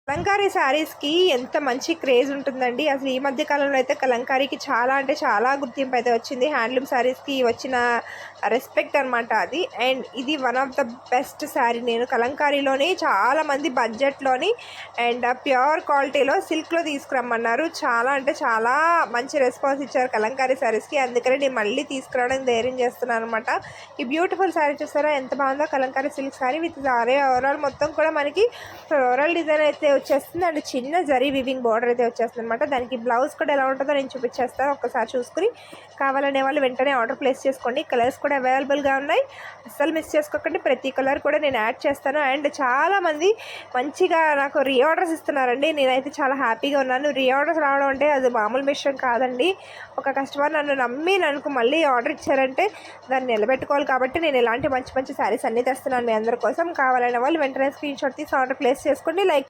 కలంకారీ శారీస్‌కి ఎంత మంచి క్రేజ్ ఉంటుందండి. అసలు ఈ మధ్య కాలంలో అయితే కలంకారీకి చాలా అంటే చాలా గుర్తింపు అయితే వచ్చింది. హ్యాండ్లూమ్ శారీస్‌కి వచ్చిన రెస్పెక్ట్ అనమాట అది. అండ్ ఇది one of the best sari. నేను కలంకారీలోని చాలామంది బడ్జెట్‌లోని అండ్ ప్యూర్ క్వాలిటీలో సిల్క్‌లో తీసుకురమ్మన్నారు. చాలా అంటే చాలా మంచి రెస్పాన్స్ ఇచ్చారు కలంకారీ శారీస్‌కి. అందుకనే నేను మళ్ళీ తీసుకురావడానికి ధైర్యం చేస్తున్నాను అనమాట. ఈ బ్యూటిఫుల్ శారీ చూసారా ఎంత బాగుందో, Kalamkari silk sari with sorry overall మొత్తం కూడా మనకి ఫ్లోరల్ డిజైన్ అయితే వచ్చేస్తుంది. అండ్ చిన్న జరీ వివింగ్ బార్డర్ అయితే వచ్చేస్తుంది అనమాట. దానికి బ్లౌజ్ కూడా ఎలా ఉంటుందో నేను చూపించేస్తాను. ఒక్కసారి చూసుకుని కావాలనే వాళ్ళు వెంటనే ఆర్డర్ ప్లేస్ చేసుకోండి. కలర్స్ కూడా అవైలబుల్గా ఉన్నాయి, అస్సలు మిస్ చేసుకోకండి. ప్రతి కలర్ కూడా నేను యాడ్ చేస్తాను. అండ్ చాలామంది మంచిగా నాకు రీఆర్డర్స్ ఇస్తున్నారండి. నేనైతే చాలా హ్యాపీగా ఉన్నాను. రీఆర్డర్స్ రావడం అంటే అది మామూలు విషయం కాదండి. ఒక కస్టమర్ నన్ను నమ్మి నాకు మళ్ళీ ఆర్డర్ ఇచ్చారంటే దాన్ని నిలబెట్టుకోవాలి. కాబట్టి నేను ఇలాంటి మంచి మంచి శారీస్ అన్నీ తెస్తున్నాను మీ అందరి కోసం. కావాలనే వాళ్ళు వెంటనే స్క్రీన్ షాట్ తీసి ఆర్డర్ ప్లేస్ చేసుకోండి. లైక్